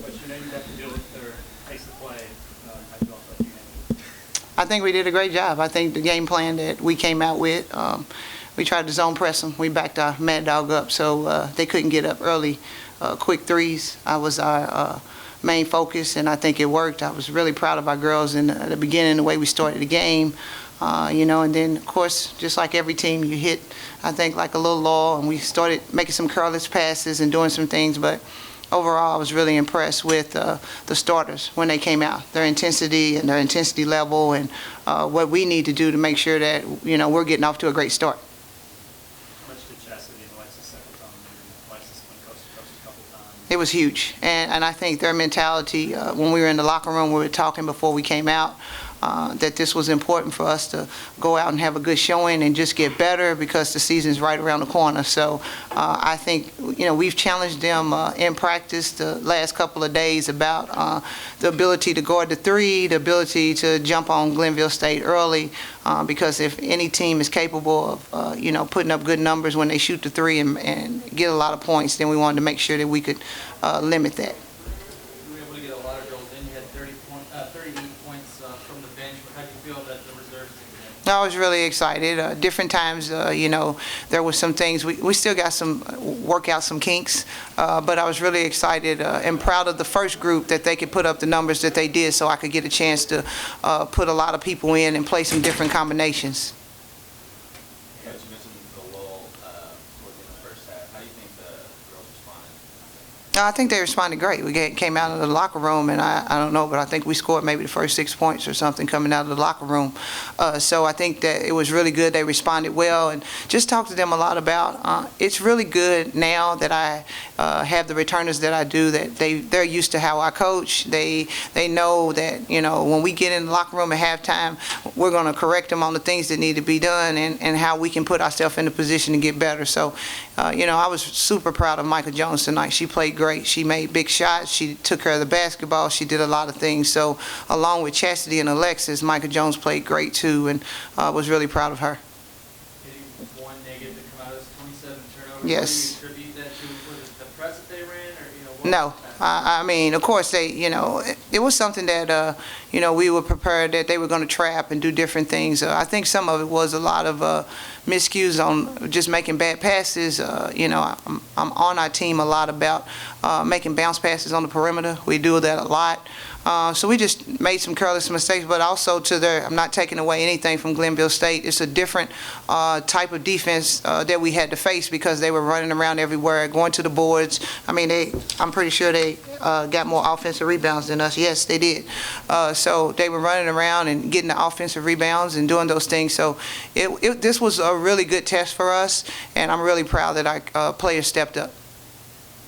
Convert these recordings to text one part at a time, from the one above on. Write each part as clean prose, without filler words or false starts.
But you know you have to deal with their pace of play. How do you all feel you handled it? I think we did a great job. I think the game plan that we came out with, we tried to zone press them. We backed our Mad Dog up so they couldn't get up early. Quick threes was our main focus, and I think it worked. I was really proud of our girls in the beginning, the way we started the game. And then, of course, just like every team, you hit, I think, like a little lull, and we started making some careless passes and doing some things, but overall, I was really impressed with the starters when they came out, their intensity and their intensity level, and what we need to do to make sure that, we're getting off to a great start. How much did Chastity and Alexis second on and Alexis went coast to coast a couple times? It was huge, and I think their mentality, when we were in the locker room, we were talking before we came out, that this was important for us to go out and have a good showing and just get better because the season's right around the corner. So I think, we've challenged them in practice the last couple of days about the ability to guard the three, the ability to jump on Glenville State early, because if any team is capable of, putting up good numbers when they shoot the three and get a lot of points, then we wanted to make sure that we could limit that. You were able to get a lot of girls in. You had 38 points from the bench. How do you feel that the reserves did? I was really excited. Different times, there was some things. We still got work out some kinks, but I was really excited and proud of the first group that they could put up the numbers that they did so I could get a chance to put a lot of people in and play some different combinations. You mentioned the lull towards the end of the first half. How do you think the girls responded? I think they responded great. We came out of the locker room, and I don't know, but I think we scored maybe the first 6 points or something coming out of the locker room. So I think that it was really good. They responded well, and just talked to them a lot about it's really good now that I have the returners that I do, that they're used to how I coach. They know that, when we get in the locker room at halftime, we're going to correct them on the things that need to be done and how we can put ourselves in a position to get better. So, I was super proud of Micah Jones tonight. She played great. She made big shots. She took care of the basketball. She did a lot of things. So along with Chastity and Alexis, Micah Jones played great too, and was really proud of her. Hitting one negative to come out of those 27 turnovers. Yes. What do you attribute that to? Was it the press that they ran, or what? No. I mean, of course, it was something that, we were prepared that they were going to trap and do different things. I think some of it was a lot of miscues on just making bad passes. I'm on our team a lot about making bounce passes on the perimeter. We do that a lot. So we just made some careless mistakes, but also I'm not taking away anything from Glenville State. It's a different type of defense that we had to face because they were running around everywhere, going to the boards. I mean, I'm pretty sure they got more offensive rebounds than us. Yes, they did. So they were running around and getting the offensive rebounds and doing those things. So this was a really good test for us, and I'm really proud that our players stepped up.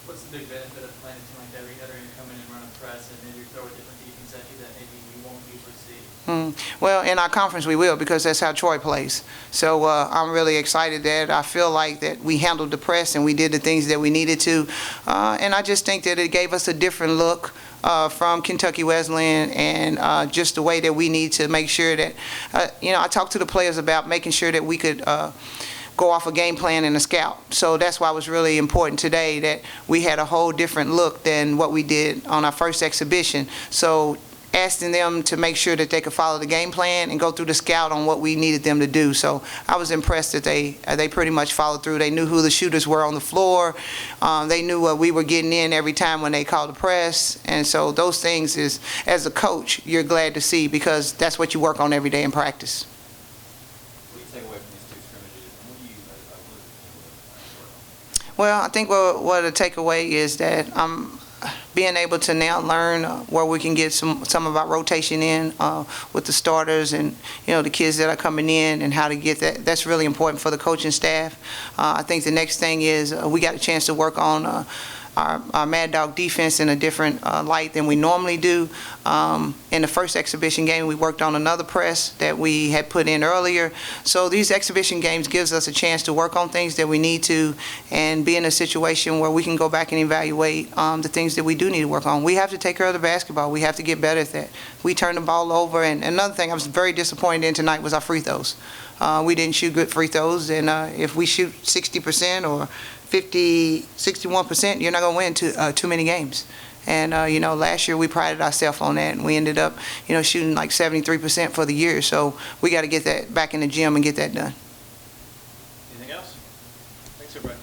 What's the big benefit of playing a team like that where you had to come in and run a press and maybe throw a different defense at you that maybe you won't usually see? Well, in our conference we will, because that's how Troy plays. So I'm really excited that I feel like that we handled the press and we did the things that we needed to. And I just think that it gave us a different look from Kentucky Wesleyan, and just the way that we need to make sure that, I talked to the players about making sure that we could go off a game plan and a scout. So that's why it was really important today that we had a whole different look than what we did on our first exhibition. So asking them to make sure that they could follow the game plan and go through the scout on what we needed them to do. So I was impressed that they pretty much followed through. They knew who the shooters were on the floor. They knew what we were getting in every time when they called the press. And so those things is, as a coach, you're glad to see, because that's what you work on every day in practice. What do you take away from these two scrimmages, and what do you work on? Well, I think what a takeaway is that being able to now learn where we can get some of our rotation in with the starters and the kids that are coming in, and how to get that. That's really important for the coaching staff. I think the next thing is we got a chance to work on our Mad Dog defense in a different light than we normally do. In the first exhibition game, we worked on another press that we had put in earlier. So these exhibition games gives us a chance to work on things that we need to, and be in a situation where we can go back and evaluate the things that we do need to work on. We have to take care of the basketball. We have to get better at that. We turned the ball over, and another thing I was very disappointed in tonight was our free throws. We didn't shoot good free throws, and if we shoot 60% or 61%, you're not going to win too many games. And, you know, last year we prided ourselves on that, and we ended up, you know, shooting like 73% for the year. So we got to get that back in the gym and get that done. Anything else? Thanks, everybody.